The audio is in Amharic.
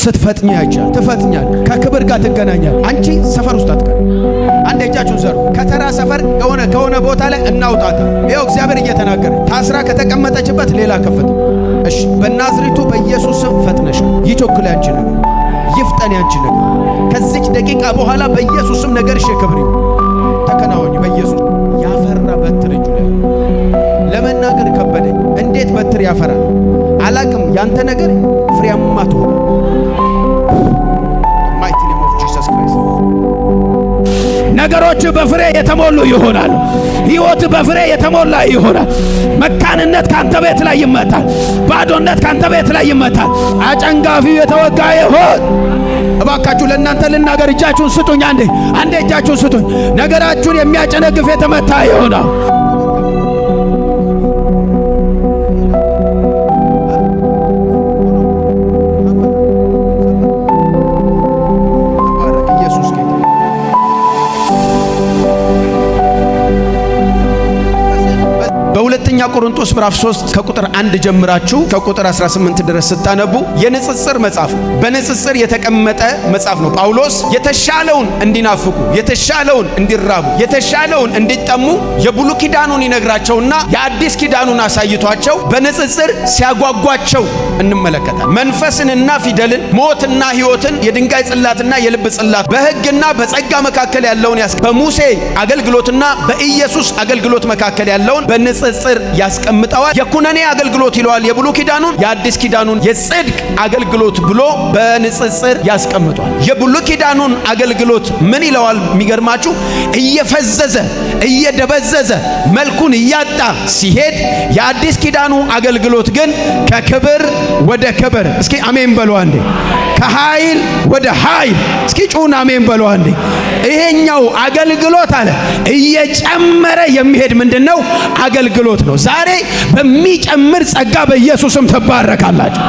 ስትፈጥኝ ያቻል ትፈጥኛል ከክብር ጋር ትገናኛል። አንቺ ሰፈር ውስጥ አትቀር። አንድ እጃችሁን ዘሩ። ከተራ ሰፈር ከሆነ ቦታ ላይ እናውጣታ። ይኸው እግዚአብሔር እየተናገረ ታስራ ከተቀመጠችበት ሌላ ከፈተ። እሺ በናዝሬቱ በኢየሱስ ስም ፈጥነሻል። ይቾክል ያንቺ ነገር ይፍጠን ያንቺ ነገር ከዚች ደቂቃ በኋላ በኢየሱስ ስም ነገርሽ የክብር ተከናወኝ። በኢየሱስ ያፈራ በትር እጁ ላይ ለመናገር ከበደኝ። እንዴት በትር ያፈራል አላቅም። ያንተ ነገር ፍሬያማ ትሆን ማይቲ ኔም ኦፍ ጂሰስ ክራይስት። ነገሮች በፍሬ የተሞሉ ይሆናል። ሕይወት በፍሬ የተሞላ ይሆናል። መካንነት ካንተ ቤት ላይ ይመታል። ባዶነት ካንተ ቤት ላይ ይመታል። አጨንጋፊው የተወጋ ይሆን። እባካችሁ ለእናንተ ልናገር። እጃችሁን ስጡኝ። አንዴ እጃችሁን ስጡኝ። ነገራችሁን የሚያጨነግፍ የተመታ ይሆናል። ሁለተኛ ቆሮንቶስ ምዕራፍ 3 ከቁጥር 1 ጀምራችሁ ከቁጥር 18 ድረስ ስታነቡ የንጽጽር መጽሐፍ በንጽጽር የተቀመጠ መጽሐፍ ነው። ጳውሎስ የተሻለውን እንዲናፍቁ፣ የተሻለውን እንዲራቡ፣ የተሻለውን እንዲጠሙ የብሉይ ኪዳኑን ይነግራቸውና የአዲስ ኪዳኑን አሳይቷቸው በንጽጽር ሲያጓጓቸው እንመለከታለን። መንፈስንና ፊደልን፣ ሞትና ሕይወትን፣ የድንጋይ ጽላትና የልብ ጽላት፣ በሕግና በጸጋ መካከል ያለውን በሙሴ አገልግሎትና በኢየሱስ አገልግሎት መካከል ያለውን በንጽጽር ያስቀምጠዋል። የኩነኔ አገልግሎት ይለዋል የብሉይ ኪዳኑን፣ የአዲስ ኪዳኑን የጽድቅ አገልግሎት ብሎ በንጽጽር ያስቀምጧል። የብሉይ ኪዳኑን አገልግሎት ምን ይለዋል? የሚገርማችሁ እየፈዘዘ እየደበዘዘ መልኩን እያጣ ሲሄድ፣ የአዲስ ኪዳኑ አገልግሎት ግን ከክብር ወደ ክብር፣ እስኪ አሜን በሉ አንዴ፣ ከኃይል ወደ ኃይል፣ እስኪ ጩና አሜን በሉ አንዴ። ይሄኛው አገልግሎት አለ እየጨመረ የሚሄድ ምንድነው? አገልግሎት ነው። ዛሬ በሚጨምር ጸጋ በኢየሱስም ትባረካላችሁ።